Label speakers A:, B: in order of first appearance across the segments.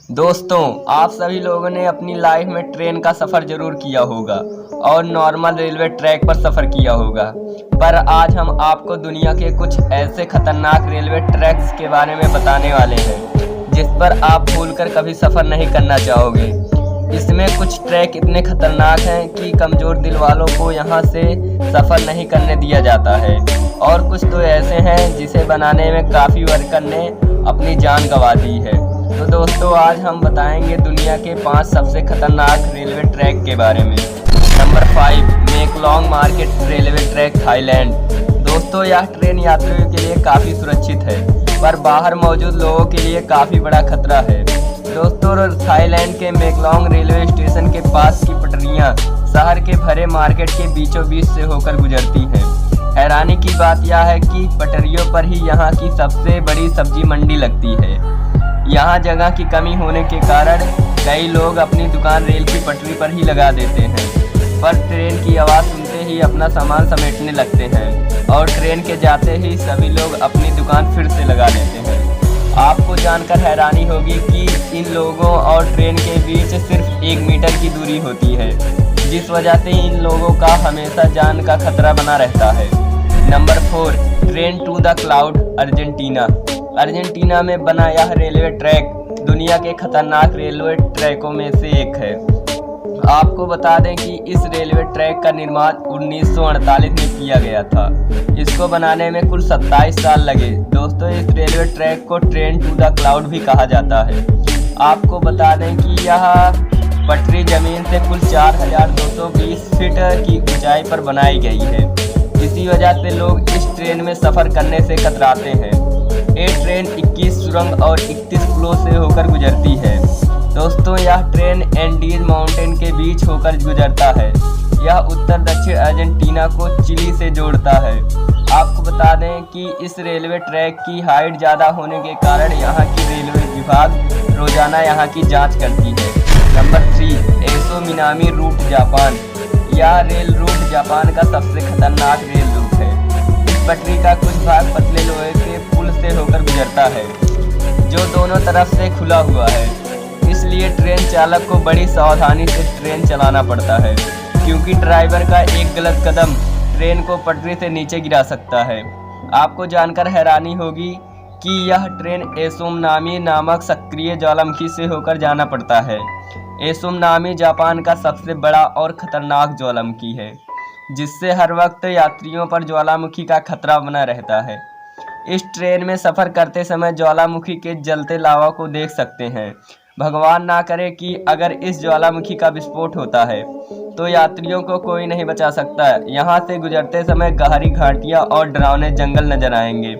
A: दोस्तों, आप सभी लोगों ने अपनी लाइफ में ट्रेन का सफ़र ज़रूर किया होगा और नॉर्मल रेलवे ट्रैक पर सफ़र किया होगा। पर आज हम आपको दुनिया के कुछ ऐसे खतरनाक रेलवे ट्रैक्स के बारे में बताने वाले हैं जिस पर आप भूलकर कभी सफ़र नहीं करना चाहोगे। इसमें कुछ ट्रैक इतने खतरनाक हैं कि कमज़ोर दिल वालों को यहाँ से सफ़र नहीं करने दिया जाता है, और कुछ तो ऐसे हैं जिसे बनाने में काफ़ी वर्कर ने अपनी जान गंवा दी है। तो दोस्तों, आज हम बताएंगे दुनिया के 5 सबसे खतरनाक रेलवे ट्रैक के बारे में। Number 5, Maeklong market railway track, Thailand. दोस्तों, यह ट्रेन यात्रियों के लिए काफ़ी सुरक्षित है, पर बाहर मौजूद लोगों के लिए काफ़ी बड़ा खतरा है। दोस्तों, थाईलैंड के मेकलॉन्ग रेलवे स्टेशन के पास की पटरियां शहर के भरे मार्केट के बीचों बीच से होकर गुजरती हैं। हैरानी की बात यह है कि पटरियों पर ही यहाँ की सबसे बड़ी सब्जी मंडी लगती है। यहाँ जगह की कमी होने के कारण कई लोग अपनी दुकान रेल की पटरी पर ही लगा देते हैं, पर ट्रेन की आवाज़ सुनते ही अपना सामान समेटने लगते हैं और ट्रेन के जाते ही सभी लोग अपनी दुकान फिर से लगा देते हैं। आपको जानकर हैरानी होगी कि इन लोगों और ट्रेन के बीच सिर्फ 1 मीटर की दूरी होती है, जिस वजह से इन लोगों का हमेशा जान का खतरा बना रहता है। Number 4, train to the cloud, Argentina. Argentina में बना यह रेलवे ट्रैक दुनिया के खतरनाक रेलवे ट्रैकों में से एक है। आपको बता दें कि इस रेलवे ट्रैक का निर्माण 1948 में किया गया था। इसको बनाने में कुल 27 साल लगे। दोस्तों, इस रेलवे ट्रैक को ट्रेन टू द क्लाउड भी कहा जाता है। आपको बता दें कि यह पटरी जमीन से कुल 4220 फीट की ऊंचाई पर बनाई गई है। इसी वजह से लोग इस ट्रेन में सफ़र करने से कतराते हैं। ये ट्रेन 21 सुरंग और 31 पुलों से होकर गुजरती है। दोस्तों, यह ट्रेन एंडीज माउंटेन के बीच होकर गुजरता है। यह उत्तर दक्षिण अर्जेंटीना को चिली से जोड़ता है। आपको बता दें कि इस रेलवे ट्रैक की हाइट ज़्यादा होने के कारण यहाँ की रेलवे विभाग रोजाना यहाँ की जांच करती है। Number 3, Aso Minami route, Japan. यह रेल रूट जापान का सबसे खतरनाक रेल रूट है। इस पटरी का कुछ भाग पतले लोहे के पुल से होकर गुजरता है, जो दोनों तरफ से खुला हुआ है। इसलिए ट्रेन चालक को बड़ी सावधानी से ट्रेन चलाना पड़ता है, क्योंकि ड्राइवर का एक गलत कदम ट्रेन को पटरी से नीचे गिरा सकता है। आपको जानकर हैरानी होगी कि यह ट्रेन एसोमनामी नामक सक्रिय ज्वालामुखी से होकर जाना पड़ता है। एसोमनामी जापान का सबसे बड़ा और खतरनाक ज्वालामुखी है, जिससे हर वक्त यात्रियों पर ज्वालामुखी का खतरा बना रहता है। इस ट्रेन में सफ़र करते समय ज्वालामुखी के जलते लावा को देख सकते हैं। भगवान ना करे कि अगर इस ज्वालामुखी का विस्फोट होता है तो यात्रियों को कोई नहीं बचा सकता। यहाँ से गुजरते समय गहरी घाटियाँ और डरावने जंगल नजर आएंगे।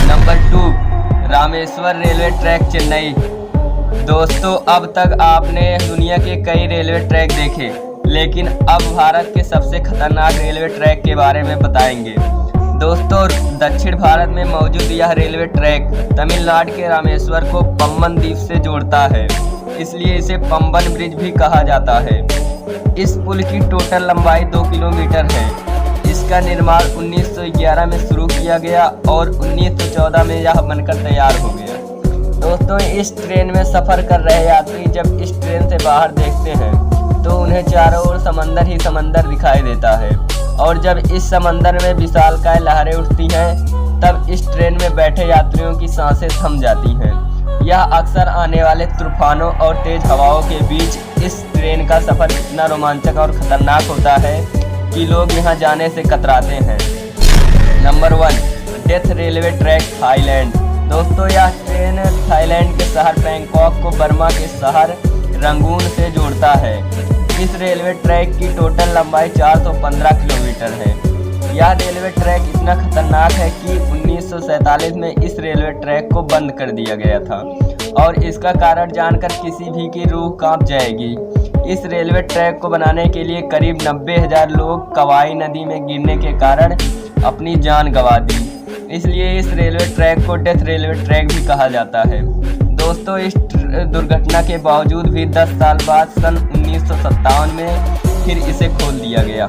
A: Number 2, Rameshwar railway track, Chennai. दोस्तों, अब तक आपने दुनिया के कई रेलवे ट्रैक देखे, लेकिन अब भारत के सबसे खतरनाक रेलवे ट्रैक के बारे में बताएंगे। दोस्तों, दक्षिण भारत में मौजूद यह रेलवे ट्रैक तमिलनाडु के रामेश्वर को पम्बन द्वीप से जोड़ता है, इसलिए इसे पम्बन ब्रिज भी कहा जाता है। इस पुल की टोटल लंबाई 2 किलोमीटर है। इसका निर्माण 1911 में शुरू किया गया और 1914 में यह बनकर तैयार हो गया। दोस्तों, इस ट्रेन में सफ़र कर रहे यात्री जब इस ट्रेन से बाहर देखते हैं तो उन्हें चारों ओर समंदर ही समंदर दिखाई देता है, और जब इस समंदर में विशालकाय लहरें उठती हैं तब इस ट्रेन में बैठे यात्रियों की सांसें थम जाती हैं। यह अक्सर आने वाले तूफानों और तेज हवाओं के बीच इस ट्रेन का सफ़र इतना रोमांचक और ख़तरनाक होता है कि लोग यहाँ जाने से कतराते हैं। Number 1, death railway track, Thailand. दोस्तों, यह ट्रेन थाईलैंड के शहर बैंकॉक को बर्मा के शहर रंगून से जोड़ता है। इस रेलवे ट्रैक की टोटल लंबाई 415 किलोमीटर है। यह रेलवे ट्रैक इतना खतरनाक है कि 1947 में इस रेलवे ट्रैक को बंद कर दिया गया था, और इसका कारण जानकर किसी भी की रूह कांप जाएगी। इस रेलवे ट्रैक को बनाने के लिए करीब 90,000 लोग कवाई नदी में गिरने के कारण अपनी जान गंवा दी। इसलिए इस रेलवे ट्रैक को डेथ रेलवे ट्रैक भी कहा जाता है। दोस्तों, इस दुर्घटना के बावजूद भी 10 साल बाद सन 1957 में फिर इसे खोल दिया गया।